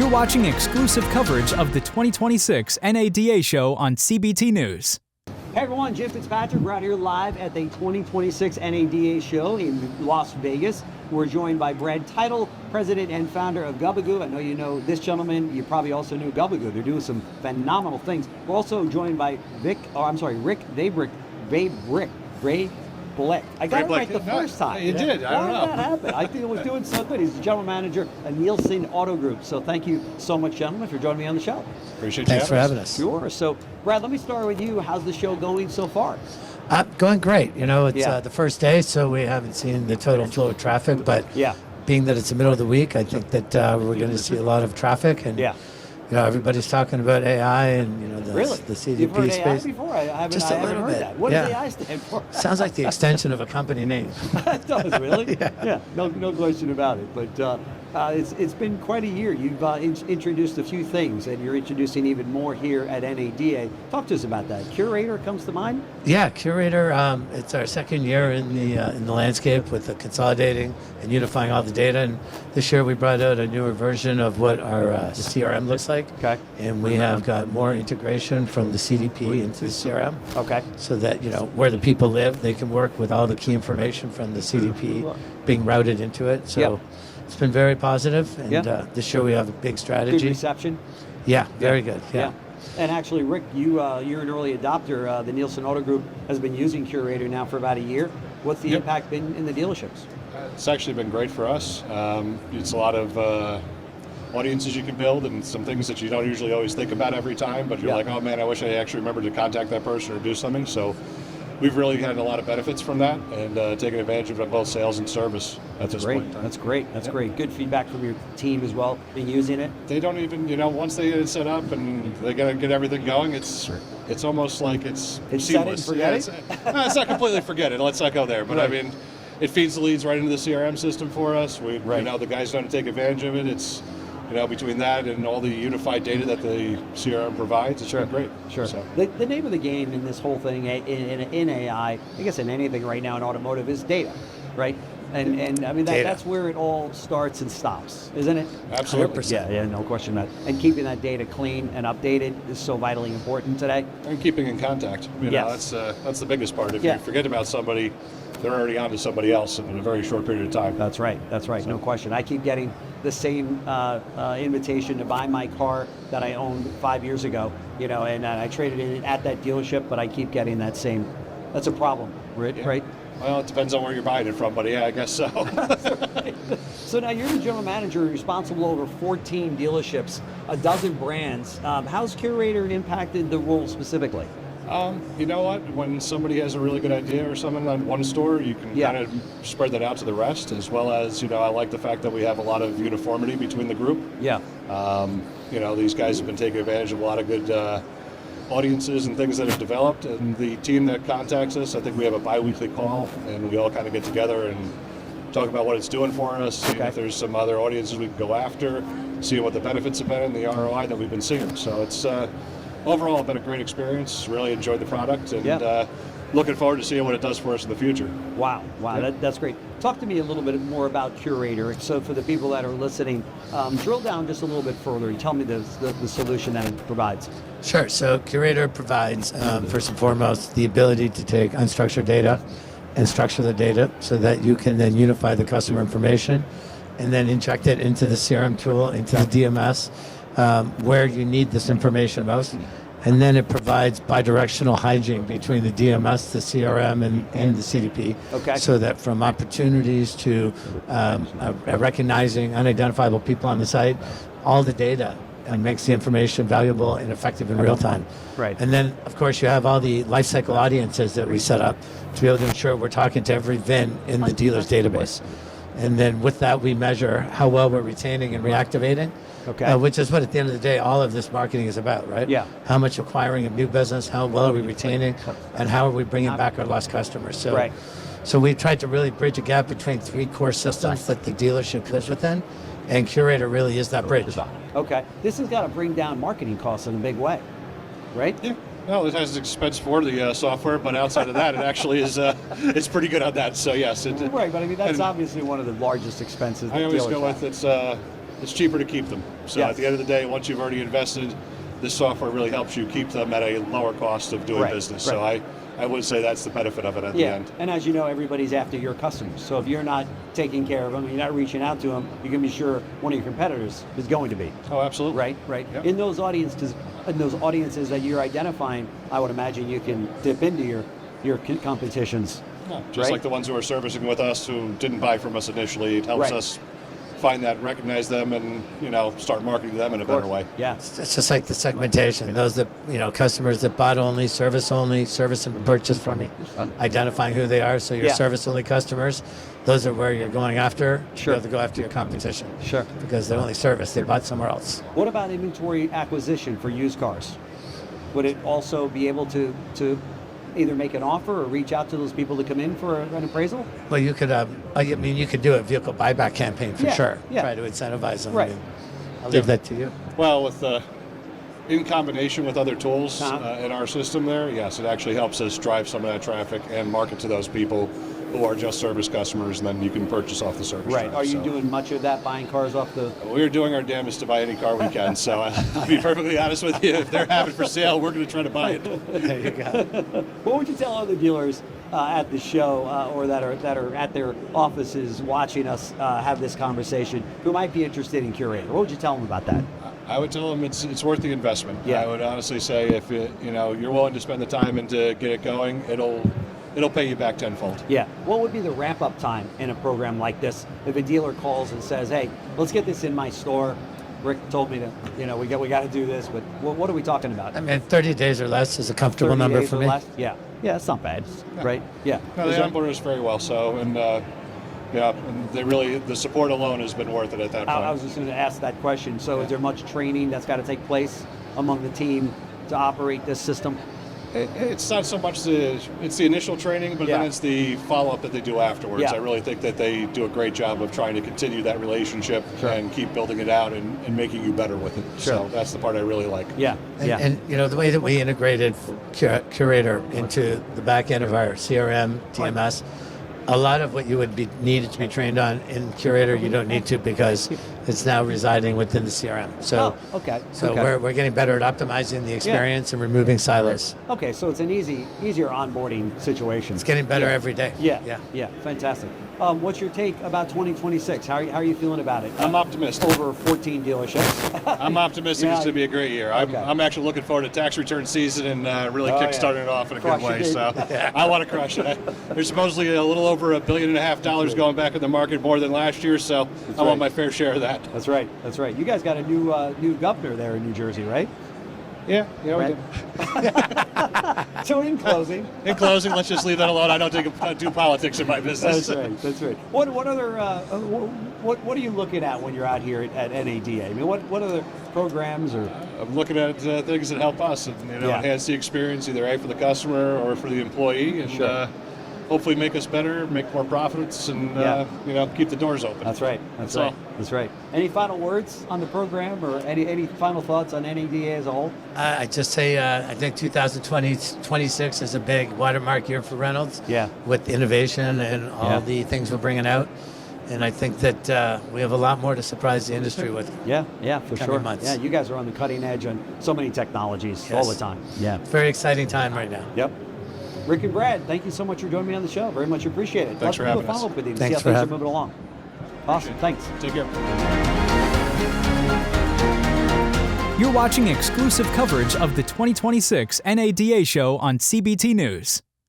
You're watching exclusive coverage of the 2026 NADA show on CBT News. Hey everyone, Jim Fitzpatrick. We're out here live at the 2026 NADA show in Las Vegas. We're joined by Brad Title, president and founder of Gubagoo. I know you know this gentleman. You probably also knew Gubagoo. They're doing some phenomenal things. We're also joined by Rick Vrablik. I got it right the first time. You did. I don't know. How did that happen? I think it was doing so good. He's the general manager of Nielsen Automotive Group. So thank you so much, gentlemen, for joining me on the show. Appreciate Thanks for having us. Sure. So, Brad, let me start with you. How's the show going so far? Going great. You know, it's the first day, so we haven't seen the total flow of traffic. But being that it's the middle of the week, I think that we're going to see a lot of traffic. And you know, everybody's talking about AI and the CDP You've heard space. AI before? I haven't heard bit. that. What does AI stand for? Sounds like the extension of a company name. It does, really? Yeah. No question about it. But it's been quite a year. You've introduced a few things, and you're introducing even more here at NADA. Talk to us about that. Curator comes to mind? Yeah, Curator. It's our second year in the landscape with the consolidating and unifying all the data. And this year we brought out a newer version of what our CRM looks like. Okay. And we have got more integration from the CDP into the CRM. Okay. So that where the people live, they can work with all the key information from the CDP being routed into it. So it's been very positive. And this year we have a big strategy. Good reception. Yeah, very good. Yeah. And actually, Rick, you're an early adopter. The Nielsen Auto Group has been using Curator now for about a year. What's the impact been in the dealerships? It's actually been great for us. It's a lot of audiences you can build and some things that you don't usually always think about every time, but you're like, oh man, I wish I actually remembered to contact that person or do something. So we've really had a lot of benefits from that and taken advantage of both sales and service at this point in time. That's great. That's great. Good feedback from your team as well in using it. They don't even, once they get it set up and they got to get everything going, it's almost like it's seamless. Set it and forget it? It's not completely forget it. Let's not go there. But I mean, it feeds the leads right into the CRM system for us. The guys know to take advantage of it. It's between that and all the unified data that the CRM provides, it's been great. Sure. So. The name of the game in this whole thing, in AI, I guess in anything right now in automotive, is data, right? And I mean, that's where it all starts and stops, isn't it? Absolutely. 100%. Yeah, no question about it. And keeping that data clean and updated is so vitally important today. And keeping in contact. That's the biggest part. If you forget about somebody, they're already on to somebody else in a very short period of time. That's right. So. No question. I keep getting the same invitation to buy my car that I owned 5 years ago, and I traded it at that dealership, but I keep getting that same. That's a problem, right? Well, it depends on where you're buying it from, but I guess so. Right. So now you're the general manager, responsible over 14 dealerships, a dozen brands. How's Curator impacted the role specifically? You know what? When somebody has a really good idea or something on one store, you can kind of spread that out to the rest, as well as, I like the fact that we have a lot of uniformity between the group. Yeah. These guys have been taking advantage of a lot of good audiences and things that have developed, and the team that contacts us, I think we have a bi-weekly call, and we all kind of get together and talk about what it's doing for us, see if there's some other audiences we can go after, see what the benefits have been and the ROI that we've been seeing. So it's overall been a great experience. Really enjoyed the product, and looking forward to seeing what it does for us in the future. Wow, that's great. Talk to me a little bit more about Curator. So for the people that are listening, drill down just a little bit further and tell me the solution that it provides. Sure. So Curator provides, first and foremost, the ability to take unstructured data and structure the data so that you can then unify the customer information and then inject it into the CRM tool, into the DMS, where you need this information most. And then it provides bidirectional hygiene between the DMS, the CRM, and the CDP. Okay. So that from opportunities to recognizing unidentifiable people on the site, all the data makes the information valuable and effective in real time. Right. And then, of course, you have all the lifecycle audiences that we set up to be able to ensure we're talking to every VIN in the dealer's database. And then with that, we measure how well we're retaining and reactivating. Okay. Which is what, at the end of the day, all of this marketing is about, right? Yeah. How much acquiring of new business, how well are we retaining, and how are we bringing back our lost customers? So, so we tried to really bridge a gap between three core systems that the dealership lives within, and Curator really is that bridge. Okay. This has got to bring down marketing costs in a big way, right? Yeah. Well, it has expense for the software, but outside of that, it actually is it's pretty good on that. So yes, right. But I mean, that's obviously one of the largest expenses. I always go with it's cheaper to keep them. So Yes. at the end of the day, once you've already invested, this software really helps you keep them at a lower cost of doing Right, business. right. So I would say that's the benefit of it at the Yeah, end. and as you know, everybody's after your customers. So if you're not taking care of them, you're not reaching out to them, you can be sure one of your competitors is going to be. Oh, absolutely. Right. Yep. In those audiences that you're identifying, I would imagine you can dip into your competitions. Yeah, just right? like the ones who are servicing with us who didn't buy from us initially. It helps Right. us find that, recognize them, and start marketing them in a better way. Yeah. It's just like the segmentation. Those that, customers that bought only, service and purchase from me. Identifying who they are. So your Yeah. service only customers, those are where you're going after. Sure. You have to go after your competition. Sure. Because they're only service. They bought somewhere else. What about inventory acquisition for used cars? Would it also be able to either make an offer or reach out to those people to come in for an appraisal? Well, you could, you could do a vehicle buyback campaign for Yeah, sure. yeah. Try to incentivize them. Right. I'll leave that to you. Well, with in combination with other tools Uh-huh. in our system there, yes, it actually helps us drive some of that traffic and market to those people who are just service customers, and then you can purchase off the service. Right. drive. Are you So doing much of that, buying cars off the... We're doing our damnedest to buy any car we can. So I'll be perfectly honest with you. If they're having for sale, we're going to try to buy it. There you go. What would you tell other dealers at the show or that are at their offices watching us have this conversation who might be interested in Curator? What would you tell them about that? I would tell them it's worth the investment. Yeah. I would honestly say if you're willing to spend the time and to get it going, it'll pay you back tenfold. Yeah. What would be the wrap-up time in a program like this if a dealer calls and says, "Hey, let's get this in my store. Rick told me to, we got to do this," but what are we talking about? I mean, 30 days or less is a comfortable 30 number days for or me. less? Yeah. Yeah, it's not bad, right? Yeah. No, Is they there- onboard us very well. So and the support alone has been worth it at that point. I was just going to ask that question. So is there much training that's got to take place among the team to operate this system? It's not so much it's the initial training, but Yeah. then it's the follow-up that they do afterwards. Yeah. I really think that they do a great job of trying to continue that relationship Sure. and keep building it out and making you better with it. Sure. So that's the part I really like. Yeah. Yeah. And the way that we integrated Curator into the back end of our CRM, TMS, a lot of what you would be needed to be trained on in Curator, you don't need to because it's now residing within the CRM. So, Oh, okay. So Okay. we're getting better at optimizing the experience and removing silos. Okay, so it's an easier onboarding situation. It's getting better every day. Yeah, Yeah. yeah, fantastic. What's your take about 2026? How are you feeling about it? I'm optimistic. Over 14 dealerships. I'm optimistic Yeah. it's going to be a great year. Okay. I'm actually looking forward to tax return season and really Oh, yeah. kickstarting it off in a Crush good way. it, So baby. I want to crush it. There's supposedly a little over $1.5 billion going back in the market, more than last year. So I right. want my fair share of that. That's right. That's right. You guys got a new governor there in New Jersey, right? Yeah, we Right. did. So in closing, In closing, let's just leave that alone. I don't do politics in my business. that's right. That's right. What other what are you looking at when you're out here at NADA? I mean, what other programs or I'm looking at things that help us and Yeah. enhance the experience, either for the customer or for the employee, and Sure. hopefully make us better, make more profits, and Yeah. keep the doors open. That's right. That's That's right. all. That's right. Any final words on the program or any final thoughts on NADA as a whole? I just say I think 2026 is a big watermark year for Reynolds. Yeah. With innovation and all Yeah. the things we're bringing out. And I think that we have a lot more to surprise the industry with. Yeah, for Coming sure. months. Yeah, you guys are on the cutting edge on so many technologies all Yes. the time. Yeah. Very exciting time right now. Yep. Rick and Brad, thank you so much for joining me on the show. Very much appreciate it. Thanks for Let's do having a us. follow-up with you to Thanks see how for things are having- moving along. Awesome. Thanks. Take care. You're watching exclusive coverage of the 2026 NADA show on CBT News.